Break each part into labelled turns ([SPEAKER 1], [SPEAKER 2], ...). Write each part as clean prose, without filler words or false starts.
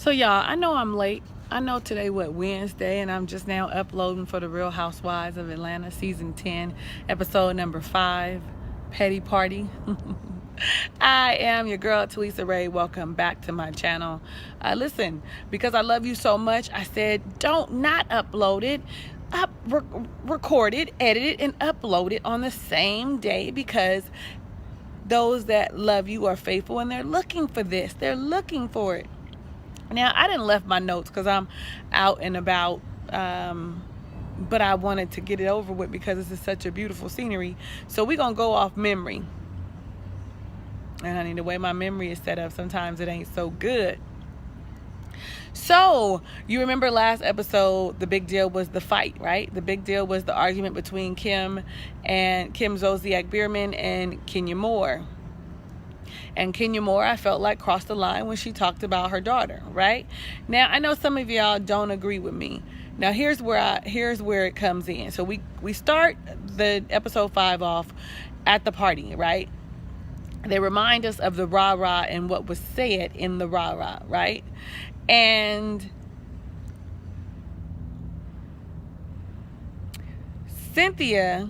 [SPEAKER 1] So y'all, I know I'm late. I know today Wednesday, and I'm just now uploading for the Real Housewives of Atlanta season 10, episode number 5, Petty Party. I am your girl Talisa Rae. Welcome back to my channel. Listen, because I love you so much, I said don't not upload it. Record it, edit it, and upload it on the same day, because those that love you are faithful and they're looking for this. They're looking for it. Now, I didn't left my notes because I'm out and about, but I wanted to get it over with because this is such a beautiful scenery. So we're going to go off memory. And honey, the way my memory is set up, sometimes it ain't so good. So, you remember last episode, the big deal was the fight, right? The big deal was the argument between Kim Zolciak Biermann and Kenya Moore. And Kenya Moore, I felt like, crossed the line when she talked about her daughter, right? Now, I know some of y'all don't agree with me. Now, here's where it comes in. So we start the episode 5 off at the party, right? They remind us of the rah-rah and what was said in the rah-rah, right? And Cynthia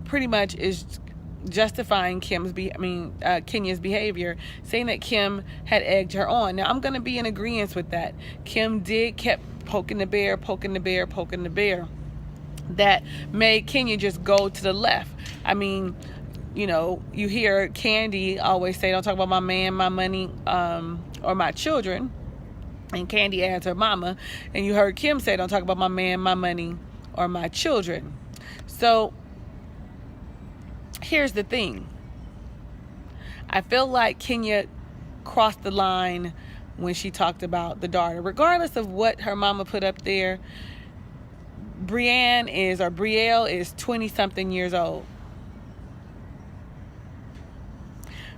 [SPEAKER 1] pretty much is justifying Kenya's behavior, saying that Kim had egged her on. Now, I'm going to be in agreement with that. Kim kept poking the bear, that made Kenya just go to the left. I mean, you know, you hear Candy always say, don't talk about my man, my money, or my children. And Candy adds her mama. And you heard Kim say, don't talk about my man, my money, or my children. So, here's the thing. I feel like Kenya crossed the line when she talked about the daughter. Regardless of what her mama put up there, Brielle is 20-something years old.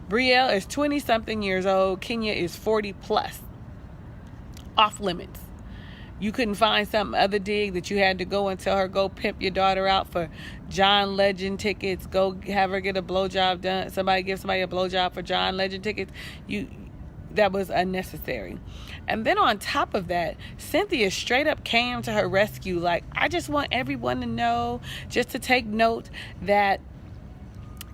[SPEAKER 1] Brielle is 20-something years old. Kenya is 40 plus. Off limits. You couldn't find some other dig that you had to go and tell her, go pimp your daughter out for John Legend tickets. Go have her get a blowjob done. Give somebody a blowjob for John Legend tickets. That was unnecessary. And then on top of that, Cynthia straight up came to her rescue. Like, I just want everyone to know, just to take note, that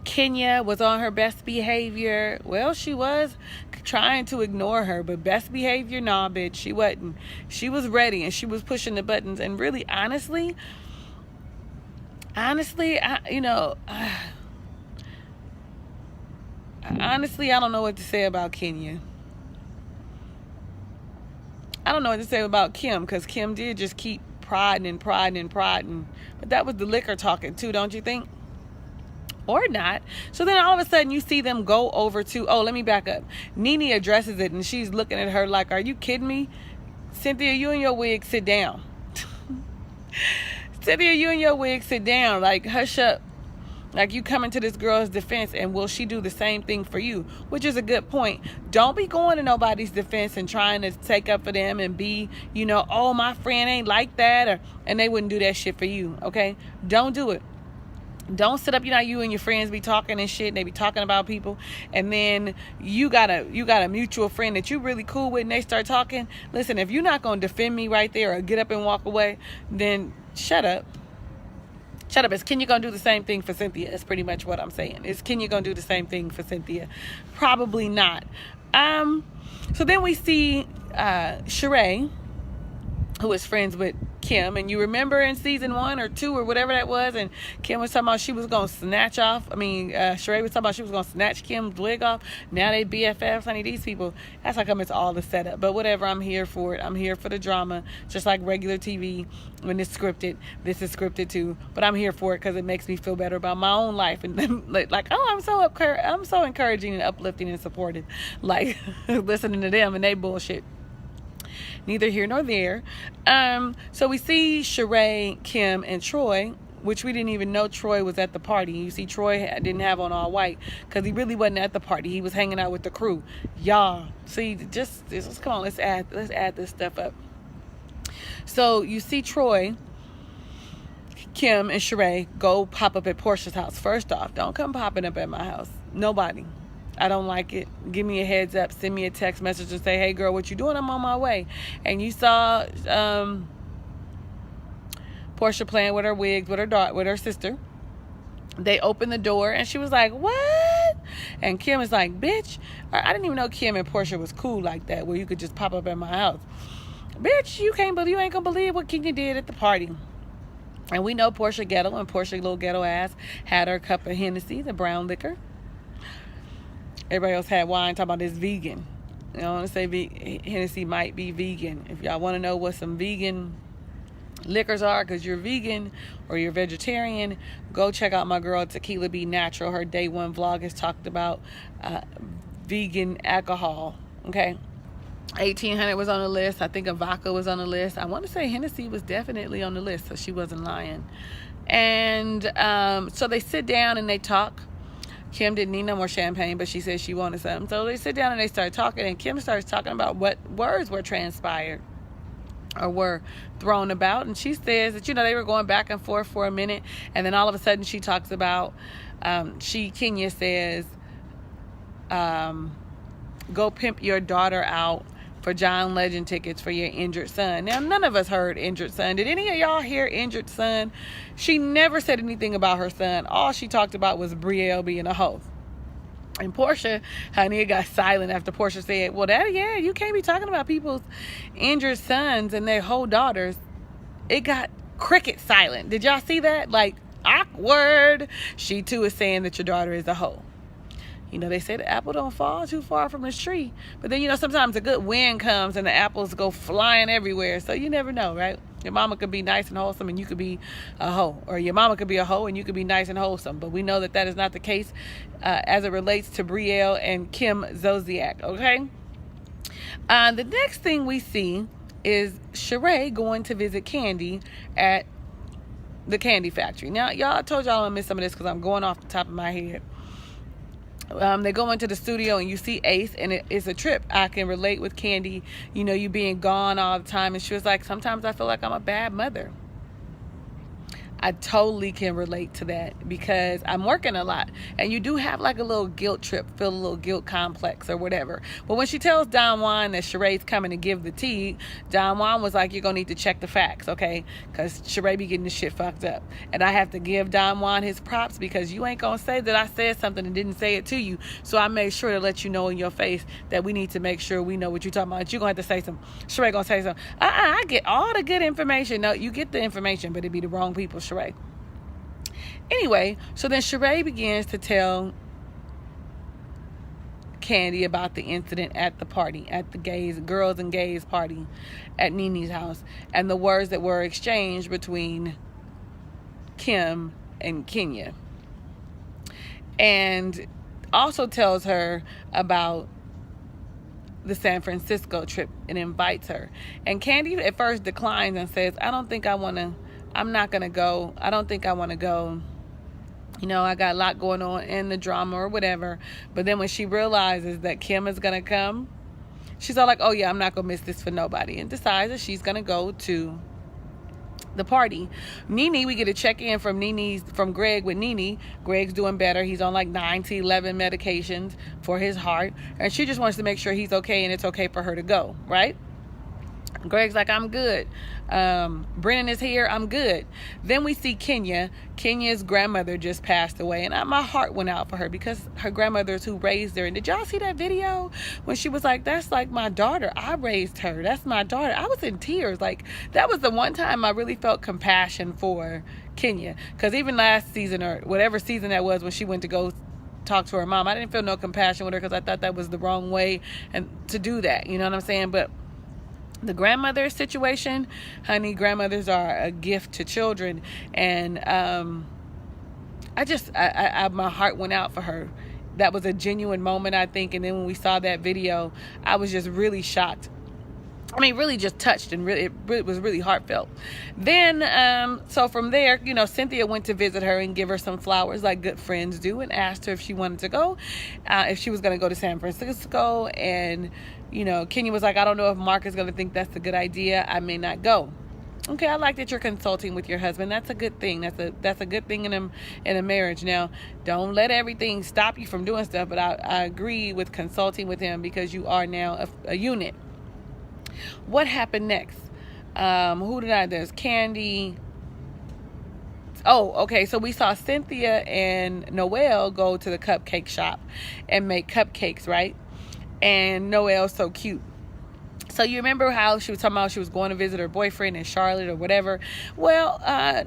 [SPEAKER 1] Kenya was on her best behavior. Well, she was trying to ignore her, but best behavior, nah, bitch, she wasn't. She was ready and she was pushing the buttons. And really, honestly, I don't know what to say about Kenya. I don't know what to say about Kim, because Kim did just keep prodding. But that was the liquor talking too, don't you think? Or not. So then all of a sudden you see them go over to, let me back up. Nene addresses it and she's looking at her like, are you kidding me? Cynthia, you and your wig, sit down. Cynthia, you and your wig, sit down. Like, hush up. Like, you coming to this girl's defense, and will she do the same thing for you? Which is a good point. Don't be going to nobody's defense and trying to take up for them and be, oh, my friend ain't like that, and they wouldn't do that shit for you, okay? Don't do it. Don't sit up, you and your friends be talking and shit, and they be talking about people, and then you got a mutual friend that you really cool with, and they start talking. Listen, if you're not going to defend me right there or get up and walk away, then shut up. Shut up. Is Kenya going to do the same thing for Cynthia? That's pretty much what I'm saying. Is Kenya going to do the same thing for Cynthia? Probably not. So then we see Shereé, who is friends with Kim, and you remember in season 1 or 2 or whatever that was, and Kim was talking about she was going to snatch off, Shereé was talking about she was going to snatch Kim's wig off. Now they BFFs. Honey, these people, that's how come it's all the setup. But whatever, I'm here for it. I'm here for the drama, just like regular TV. When it's scripted, this is scripted too, but I'm here for it because it makes me feel better about my own life, and like, I'm so encouraging and uplifting and supportive, like listening to them and they bullshit. Neither here nor there. So we see Shereé, Kim, and Troy, which we didn't even know Troy was at the party. You see, Troy didn't have on all white because he really wasn't at the party. He was hanging out with the crew. Y'all, see, just come on, let's add this stuff up. So you see Troy, Kim, and Shereé go pop up at Portia's house. First off, don't come popping up at my house. Nobody. I don't like it. Give me a heads up. Send me a text message and say, hey, girl, what you doing? I'm on my way. And you saw Portia playing with her wigs with her sister. They opened the door, and she was like, what? And Kim is like, bitch. I didn't even know Kim and Portia was cool like that, where you could just pop up at my house. Bitch, you ain't gonna believe what Kenya did at the party. And we know Portia ghetto, and Portia, little ghetto ass, had her cup of Hennessy, the brown liquor. Everybody else had wine, talking about this vegan. You know, I want to say Hennessy might be vegan. If y'all want to know what some vegan liquors are, because you're vegan or you're vegetarian, go check out my girl Tequila Be Natural. Her day one vlog has talked about vegan alcohol. Okay, 1800 was on the list. I think a vodka was on the list. I want to say Hennessy was definitely on the list, so she wasn't lying. And so they sit down and they talk. Kim didn't need no more champagne, but she said she wanted some. So they sit down and they start talking, and Kim starts talking about what words were transpired or were thrown about. And she says that, you know, they were going back and forth for a minute, and then all of a sudden she talks about, Kenya says, go pimp your daughter out for John Legend tickets for your injured son. Now, none of us heard injured son. Did any of y'all hear injured son? She never said anything about her son. All she talked about was Brielle being a hoe. And Portia, honey, it got silent after Portia said, well, Daddy, yeah, you can't be talking about people's injured sons and their whole daughters. It got cricket silent. Did y'all see that? Like, awkward. She, too, is saying that your daughter is a hoe. You know, they say the apple don't fall too far from the tree. But then, you know, sometimes a good wind comes and the apples go flying everywhere. So you never know, right? Your mama could be nice and wholesome and you could be a hoe. Or your mama could be a hoe and you could be nice and wholesome. But we know that that is not the case as it relates to Brielle and Kim Zolciak, okay? The next thing we see is Shereé going to visit Kandi at the candy factory. Now, y'all, I told y'all I'm going to miss some of this because I'm going off the top of my head. They go into the studio and you see Ace, and it's a trip. I can relate with Kandi, you know, you being gone all the time. And she was like, sometimes I feel like I'm a bad mother. I totally can relate to that because I'm working a lot, and you do have like a little guilt trip, feel a little guilt complex or whatever. But when she tells Don Juan that Shereé's coming to give the tea, Don Juan was like, you're gonna need to check the facts, okay? Because Shereé be getting this shit fucked up. And I have to give Don Juan his props because you ain't gonna say that I said something and didn't say it to you. So I made sure to let you know in your face that we need to make sure we know what you're talking about. You're gonna have to say something. Shereé gonna say something. I get all the good information. No, you get the information, but it be the wrong people, Shereé. Anyway, so then Shereé begins to tell Kandi about the incident at the party, at the girls and gays party at Nene's house, and the words that were exchanged between Kim and Kenya. And also tells her about the San Francisco trip and invites her. And Kandi at first declines and says, I'm not going to go. I don't think I want to go. You know, I got a lot going on in the drama or whatever. But then when she realizes that Kim is going to come, she's all like, oh yeah, I'm not going to miss this for nobody. And decides that she's going to go to the party. Nene, we get a check-in from Greg with Nene. Greg's doing better. He's on like 9 to 11 medications for his heart. And she just wants to make sure he's okay and it's okay for her to go, right? Greg's like, I'm good. Brennan is here. I'm good. Then we see Kenya. Kenya's grandmother just passed away. And my heart went out for her because her grandmother is who raised her. And did y'all see that video when she was like, that's like my daughter. I raised her. That's my daughter. I was in tears. Like, that was the one time I really felt compassion for Kenya. Because even last season or whatever season that was when she went to go talk to her mom, I didn't feel no compassion with her because I thought that was the wrong way and to do that. You know what I'm saying? But the grandmother situation, honey, grandmothers are a gift to children. And my heart went out for her. That was a genuine moment, I think. And then when we saw that video, I was just really shocked. I mean, really just touched, and really, it was really heartfelt. Then, so from there, you know, Cynthia went to visit her and give her some flowers like good friends do, and asked her if she wanted to go, if she was going to go to San Francisco. And, you know, Kenya was like, I don't know if Mark is going to think that's a good idea. I may not go. Okay, I like that you're consulting with your husband. That's a good thing. That's a good thing in a marriage. Now, don't let everything stop you from doing stuff, but I agree with consulting with him because you are now a unit. What happened next? There's Candy. Oh, okay. So we saw Cynthia and Noelle go to the cupcake shop and make cupcakes, right? And Noelle's so cute. So you remember how she was talking about she was going to visit her boyfriend in Charlotte or whatever? Well, I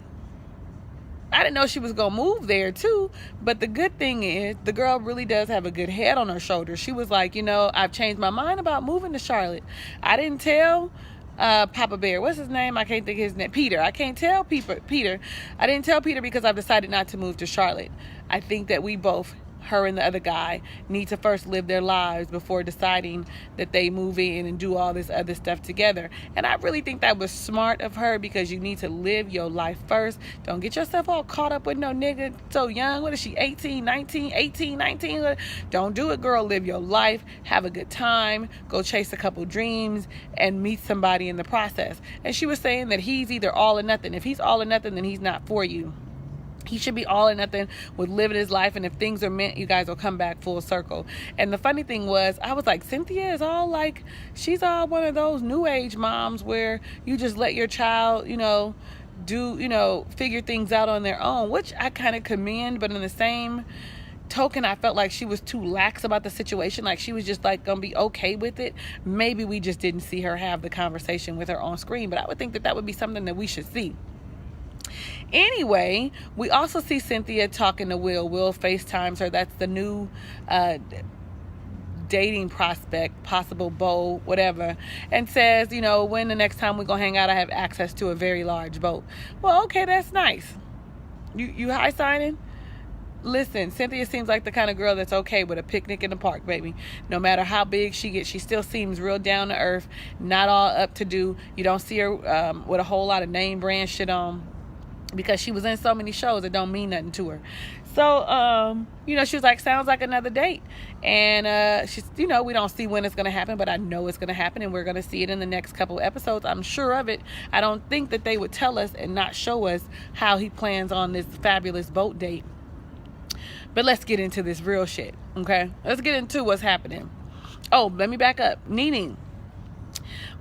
[SPEAKER 1] didn't know she was going to move there too. But the good thing is the girl really does have a good head on her shoulders. She was like, I've changed my mind about moving to Charlotte. I didn't tell Papa Bear. What's his name? I can't think of his name. Peter. I can't tell Peter. I didn't tell Peter because I've decided not to move to Charlotte. I think that we both, her and the other guy, need to first live their lives before deciding that they move in and do all this other stuff together. And I really think that was smart of her because you need to live your life first. Don't get yourself all caught up with no nigga so young. What is she, 18, 19, 18, 19? Don't do it, girl. Live your life. Have a good time. Go chase a couple dreams and meet somebody in the process. And she was saying that he's either all or nothing. If he's all or nothing, then he's not for you. He should be all or nothing with living his life, and if things are meant, you guys will come back full circle. And the funny thing was, I was like, Cynthia is all like, she's all one of those new age moms where you just let your child, figure things out on their own, which I kind of commend. But in the same token, I felt like she was too lax about the situation. Like she was just like gonna be okay with it. Maybe we just didn't see her have the conversation with her on screen, but I would think that would be something that we should see. Anyway, we also see Cynthia talking to Will. Will FaceTimes her. That's the new dating prospect, possible beau, whatever, and says, when the next time we're going to hang out, I have access to a very large boat. Well, okay, that's nice. You high signing? Listen, Cynthia seems like the kind of girl that's okay with a picnic in the park, baby. No matter how big she gets, she still seems real down to earth, not all up to do. You don't see her with a whole lot of name brand shit on, because she was in so many shows that don't mean nothing to her. So, she was like, sounds like another date. And she's, we don't see when it's going to happen, but I know it's going to happen, and we're going to see it in the next couple episodes. I'm sure of it. I don't think that they would tell us and not show us how he plans on this fabulous boat date. But let's get into this real shit, okay? Let's get into what's happening. Oh, let me back up. Nene.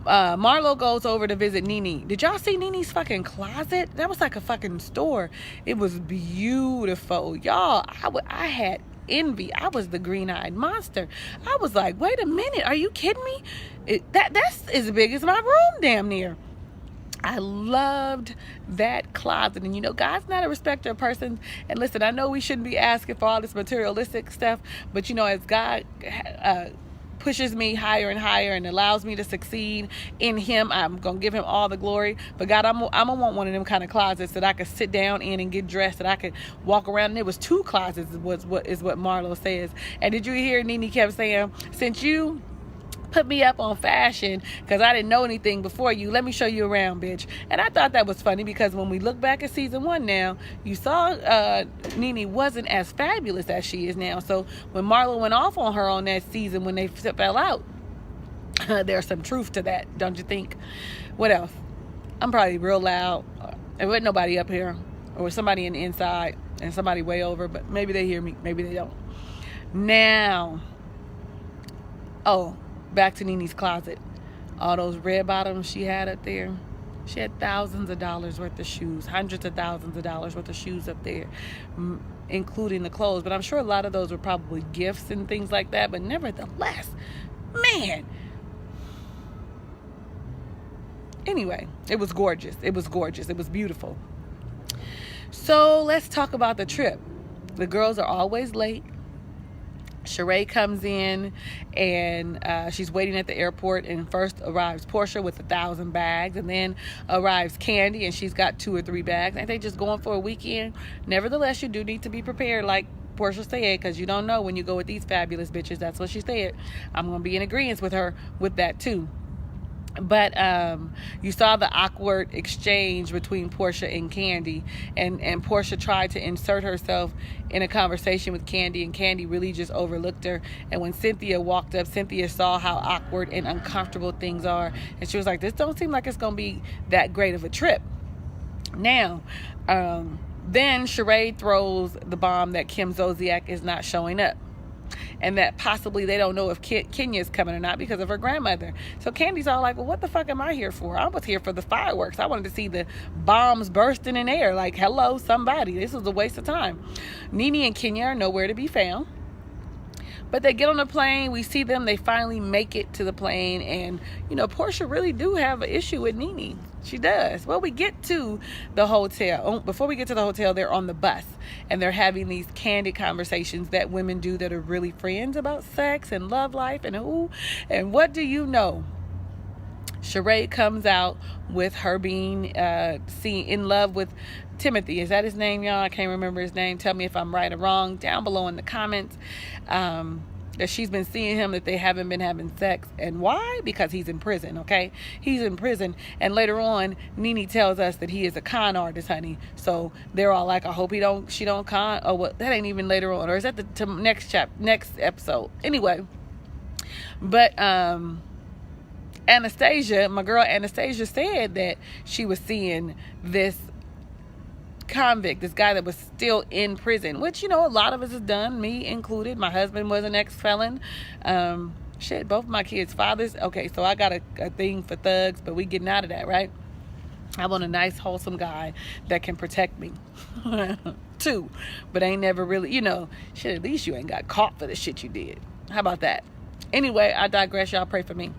[SPEAKER 1] Marlo goes over to visit Nene. Did y'all see Nene's fucking closet? That was like a fucking store. It was beautiful. Y'all, I had envy. I was the green-eyed monster. I was like, wait a minute. Are you kidding me? That's as big as my room damn near. I loved that closet. And God's not a respecter of persons. And listen, I know we shouldn't be asking for all this materialistic stuff, but as God pushes me higher and higher and allows me to succeed in him, I'm gonna give him all the glory. But God, I'm gonna want one of them kind of closets that I could sit down in and get dressed, that I could walk around. And it was 2 closets is what Marlo says. And did you hear Nene kept saying, since you put me up on fashion because I didn't know anything before you, let me show you around, bitch. And I thought that was funny because when we look back at season 1 now, you saw Nene wasn't as fabulous as she is now. So when Marlo went off on her on that season when they fell out, there's some truth to that, don't you think? What else? I'm probably real loud. There wasn't nobody up here, or somebody in the inside and somebody way over, but maybe they hear me, maybe they don't. Now, back to Nene's closet. All those red bottoms she had up there. She had thousands of dollars worth of shoes, hundreds of thousands of dollars worth of shoes up there, including the clothes. But I'm sure a lot of those were probably gifts and things like that. But nevertheless, man. Anyway, it was gorgeous. It was gorgeous. It was beautiful. So let's talk about the trip. The girls are always late. Shereé comes in and she's waiting at the airport, and first arrives Portia with 1,000 bags, and then arrives Candy and she's got 2 or 3 bags. Ain't they just going for a weekend? Nevertheless, you do need to be prepared, like Portia said, because you don't know when you go with these fabulous bitches. That's what she said. I'm going to be in agreement with her with that too. But you saw the awkward exchange between Portia and Candy, and Portia tried to insert herself in a conversation with Candy, and Candy really just overlooked her. And when Cynthia walked up, Cynthia saw how awkward and uncomfortable things are, and she was like, this don't seem like it's gonna be that great of a trip. Now, then Shereé throws the bomb that Kim Zolciak is not showing up, and that possibly they don't know if Kenya's coming or not because of her grandmother. So Candy's all like, well, what the fuck am I here for? I was here for the fireworks. I wanted to see the bombs bursting in air. Like, hello, somebody. This was a waste of time. Nene and Kenya are nowhere to be found. But they get on the plane. We see them. They finally make it to the plane. And, you know, Portia really do have an issue with Nene. She does. Well, we get to the hotel. Oh, before we get to the hotel, they're on the bus. And they're having these candid conversations that women do that are really friends about sex and love life and who. And what do you know? Shereé comes out with her being seen in love with Timothy. Is that his name, y'all? I can't remember his name. Tell me if I'm right or wrong down below in the comments. That she's been seeing him, that they haven't been having sex. And why? Because he's in prison, okay? He's in prison. And later on, Nene tells us that he is a con artist, honey. So they're all like, I hope she don't con. Oh, well, that ain't even later on. Or is that the next episode? Anyway. But, Anastasia, my girl Anastasia, said that she was seeing this convict, this guy that was still in prison, which, you know, a lot of us has done, me included. My husband was an ex-felon. Shit, both of my kids' fathers. Okay, so I got a thing for thugs, but we getting out of that, right? I want a nice, wholesome guy that can protect me. Too. But ain't never really, you know, shit, at least you ain't got caught for the shit you did. How about that? Anyway, I digress. Y'all pray for me.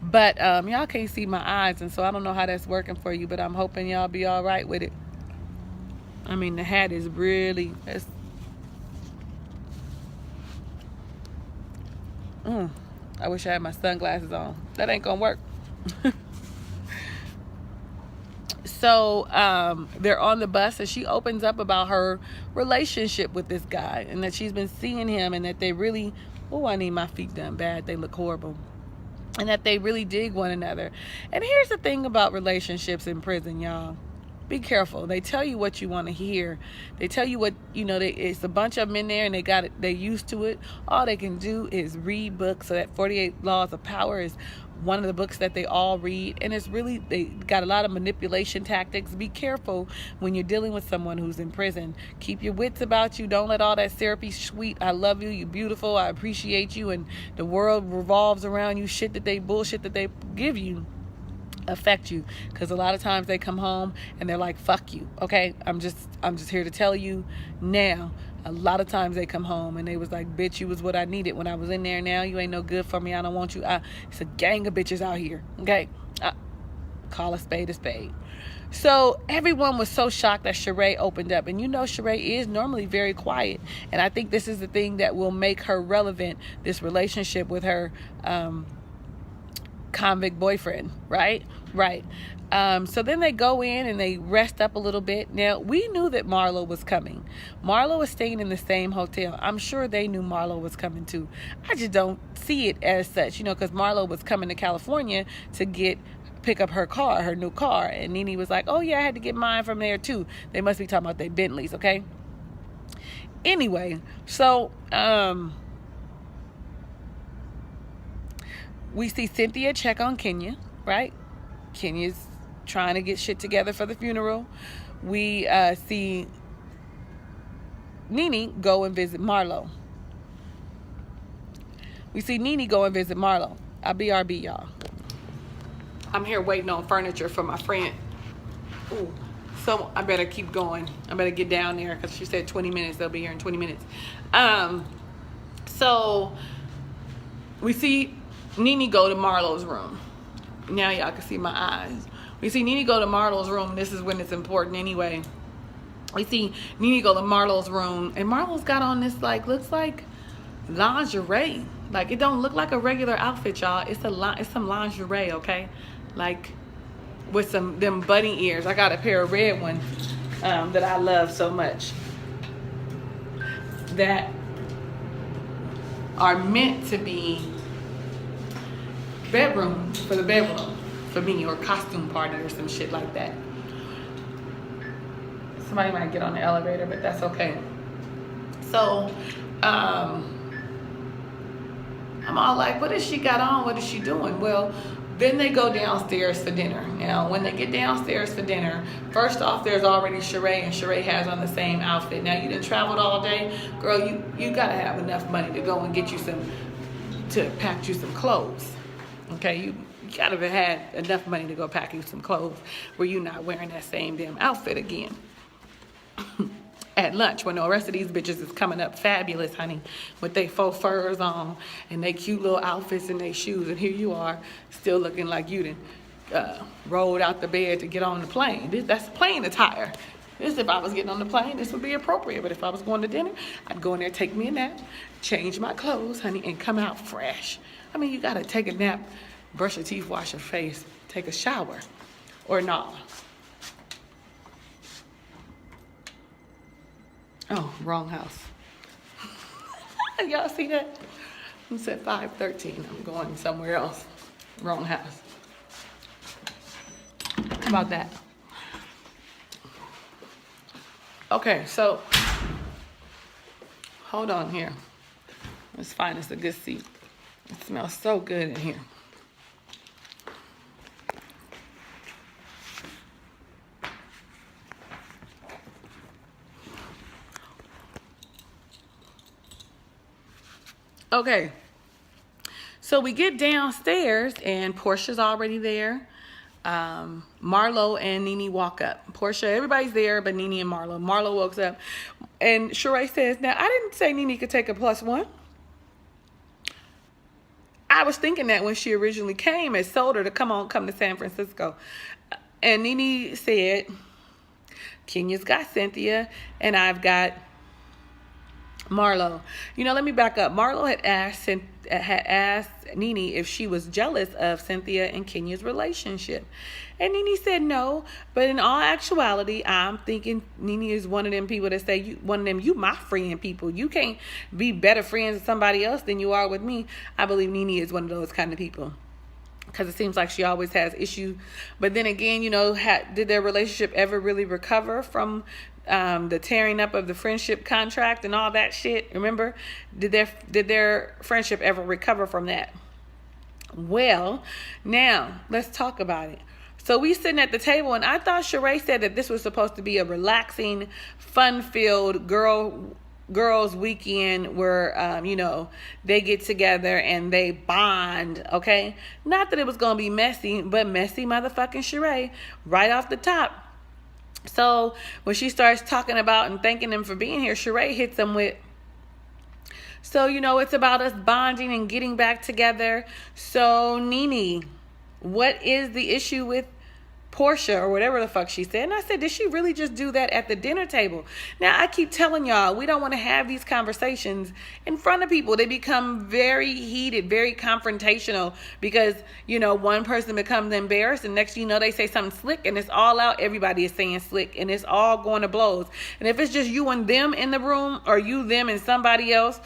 [SPEAKER 1] But y'all can't see my eyes, and so I don't know how that's working for you, but I'm hoping y'all be all right with it. I mean, the hat is really, I wish I had my sunglasses on. That ain't gonna work. So they're on the bus, and she opens up about her relationship with this guy, and that she's been seeing him, and that they really, oh, I need my feet done bad, they look horrible, and that they really dig one another. And here's the thing about relationships in prison, y'all. Be careful. They tell you what you want to hear. They tell you what, you know, it's a bunch of them in there, and they're used to it. All they can do is read books. So that 48 Laws of Power is one of the books that they all read, and it's really, they got a lot of manipulation tactics. Be careful when you're dealing with someone who's in prison. Keep your wits about you. Don't let all that syrupy, sweet, I love you, you beautiful, I appreciate you, and the world revolves around you bullshit that they give you affect you, because a lot of times they come home and they're like, fuck you. Okay, I'm just here to tell you now, a lot of times they come home and they was like, bitch, you was what I needed when I was in there. Now you ain't no good for me. I don't want you. It's a gang of bitches out here. Okay, call a spade a spade. So everyone was so shocked that Shereé opened up. And you know, Shereé is normally very quiet, and I think this is the thing that will make her relevant, this relationship with her convict boyfriend, right? So then they go in and they rest up a little bit. Now, we knew that Marlo was coming. Marlo was staying in the same hotel. I'm sure they knew Marlo was coming too. I just don't see it as such, you know, because Marlo was coming to California to pick up her car, her new car. And Nene was like, oh yeah, I had to get mine from there too. They must be talking about their Bentleys, okay? Anyway, so we see Cynthia check on Kenya, right? Kenya's trying to get shit together for the funeral. We see Nene go and visit Marlo. I'll BRB, y'all. I'm here waiting on furniture for my friend. Ooh, so I better keep going. I better get down there because she said 20 minutes. They'll be here in 20 minutes. So we see Nene go to Marlo's room. Now y'all can see my eyes. We see Nene go to Marlo's room. This is when it's important anyway. We see Nene go to Marlo's room, and Marlo's got on this, like, looks like lingerie. Like, it don't look like a regular outfit, y'all. It's some lingerie, okay? Like, with them bunny ears. I got a pair of red ones that I love so much, that are meant to be bedroom, for the bedroom, for me, or costume party or some shit like that. Somebody might get on the elevator, but that's okay. So, I'm all like, what has she got on? What is she doing? Well, then they go downstairs for dinner. Now, when they get downstairs for dinner, first off, there's already Shereé, and Shereé has on the same outfit. Now, you done traveled all day. Girl, you gotta have enough money to go and get you to pack you some clothes. Okay, you gotta have had enough money to go pack you some clothes where you're not wearing that same damn outfit again. At lunch, when the rest of these bitches is coming up fabulous, honey, with they faux furs on and they cute little outfits and they shoes, and here you are still looking like you done rolled out the bed to get on the plane. That's plane attire. This, if I was getting on the plane, this would be appropriate. But if I was going to dinner, I'd go in there, take me a nap, change my clothes, honey, and come out fresh. I mean, you gotta take a nap, brush your teeth, wash your face, take a shower, or not. Oh, wrong house. Y'all see that? It's at 5:13. I'm going somewhere else. Wrong house. How about that? Okay, so hold on here. Let's find us a good seat. It smells so good in here. Okay, so we get downstairs and Portia's already there. Marlo and Nene walk up. Portia, everybody's there but Nene and Marlo. Marlo walks up and Shereé says, now I didn't say Nene could take a +1. I was thinking that when she originally came and sold her to come to San Francisco. And Nene said, Kenya's got Cynthia and I've got Marlo. You know, let me back up. Marlo had asked Nene if she was jealous of Cynthia and Kenya's relationship. And Nene said no. But in all actuality, I'm thinking Nene is one of them people that say, you my friend people. You can't be better friends with somebody else than you are with me. I believe Nene is one of those kind of people. Because it seems like she always has issues. But then again, you know, did their relationship ever really recover from the tearing up of the friendship contract and all that shit? Remember, did their friendship ever recover from that? Well, now let's talk about it. So we sitting at the table, and I thought Shereé said that this was supposed to be a relaxing, fun-filled girls weekend where you know, they get together and they bond. Okay, not that it was gonna be messy, but messy motherfucking Shereé right off the top. So when she starts talking about and thanking them for being here, Shereé hits them with, so, you know, it's about us bonding and getting back together. So, Nene, what is the issue with Portia, or whatever the fuck she said? And I said, did she really just do that at the dinner table? Now, I keep telling y'all, we don't want to have these conversations in front of people. They become very heated, very confrontational, because, you know, one person becomes embarrassed, and next you know, they say something slick, and it's all out. Everybody is saying slick, and it's all going to blows. And if it's just you and them in the room, or you, them, and somebody else,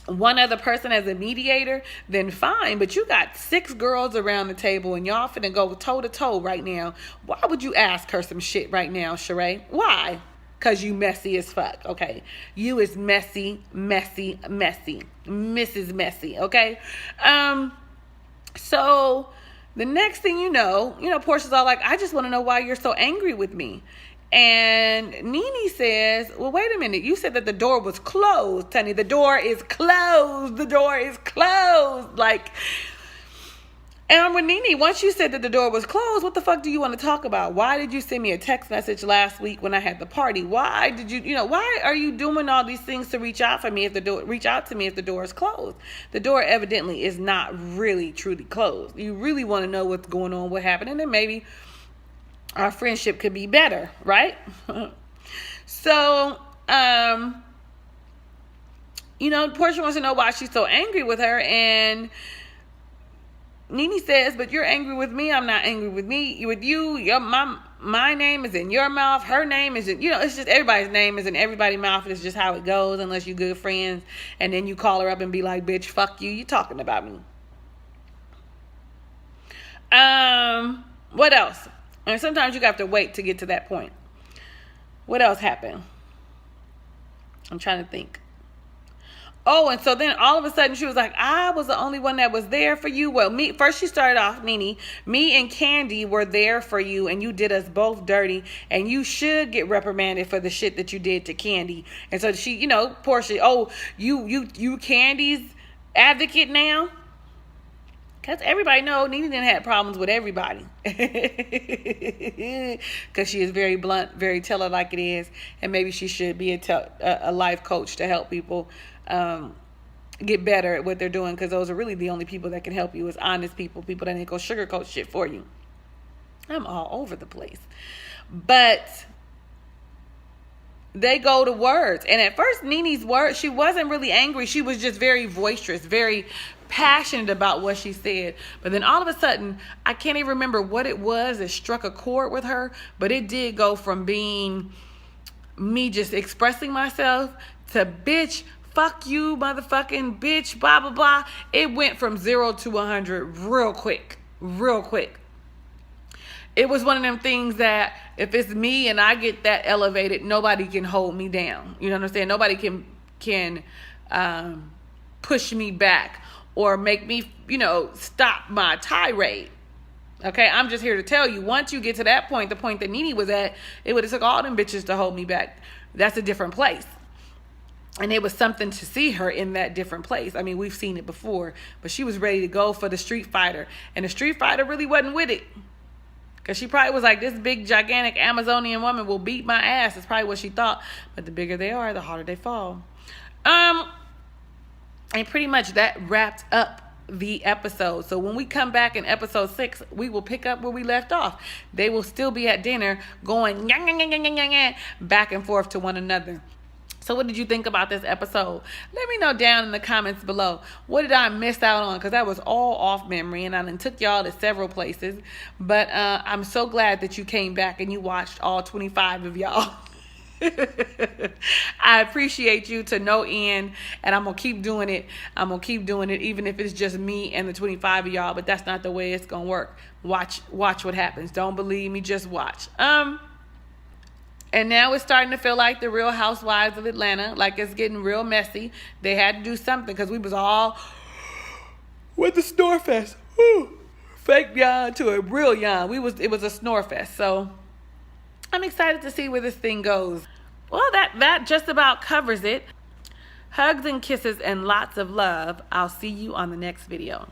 [SPEAKER 1] one other person as a mediator, then fine. But you got 6 girls around the table and y'all finna go toe to toe right now. Why would you ask her some shit right now, Shereé? Why? Cause you messy as fuck. Okay, you is messy, Mrs. Messy. Okay, so the next thing you know, Portia's all like, I just want to know why you're so angry with me. And Nene says, well, wait a minute. You said that the door was closed, honey. The door is closed. The door is closed. Like, and with Nene, once you said that the door was closed, what the fuck do you want to talk about? Why did you send me a text message last week when I had the party? Why did you, why are you doing all these things to reach out to me if the door is closed? The door evidently is not really truly closed. You really want to know what's going on, what happened, and then maybe our friendship could be better, right? So, Portia wants to know why she's so angry with her, and Nene says, but you're angry with me. I'm not angry with you. My name is in your mouth. Her name is in, it's just everybody's name is in everybody's mouth. It's just how it goes, unless you're good friends. And then you call her up and be like, bitch, fuck you. You talking about me. what else? And sometimes you have to wait to get to that point. What else happened? I'm trying to think. Oh, and so then all of a sudden she was like, I was the only one that was there for you. Well, first she started off, Nene, me and Candy were there for you, and you did us both dirty, and you should get reprimanded for the shit that you did to Candy. And so she, you know, Portia, oh, you Candy's advocate now? Because everybody knows Nene didn't have problems with everybody. Because she is very blunt, very tell it like it is. And maybe she should be a life coach to help people get better at what they're doing. Because those are really the only people that can help you, is honest people. People that ain't go sugarcoat shit for you. I'm all over the place. But they go to words. And at first, Nene's words, she wasn't really angry. She was just very boisterous, very passionate about what she said. But then all of a sudden, I can't even remember what it was that struck a chord with her, but it did go from being me just expressing myself to bitch, fuck you, motherfucking bitch, blah, blah, blah. It went from 0 to 100 real quick. It was one of them things that if it's me and I get that elevated, nobody can hold me down. You know what I'm saying? Nobody can push me back or make me, you know, stop my tirade. Okay, I'm just here to tell you, once you get to that point, the point that Nene was at, it would have took all them bitches to hold me back. That's a different place. And it was something to see her in that different place. I mean, we've seen it before, but she was ready to go for the Street Fighter. And the Street Fighter really wasn't with it. Because she probably was like, this big, gigantic Amazonian woman will beat my ass. That's probably what she thought. But the bigger they are, the harder they fall. And pretty much that wrapped up the episode. So when we come back in episode 6, we will pick up where we left off. They will still be at dinner going back and forth to one another. So what did you think about this episode? Let me know down in the comments below. What did I miss out on? Because that was all off memory, and I done took y'all to several places. But I'm so glad that you came back and you watched all 25 of y'all. I appreciate you to no end, and I'm gonna keep doing it. Even if it's just me and the 25 of y'all. But that's not the way it's gonna work. Watch what happens. Don't believe me, just watch. And now it's starting to feel like the Real Housewives of Atlanta. Like it's getting real messy. They had to do something because we was all with the snore fest. Woo. Fake yawn to a real yawn. It was a snore fest. So I'm excited to see where this thing goes. Well, that just about covers it. Hugs and kisses and lots of love. I'll see you on the next video.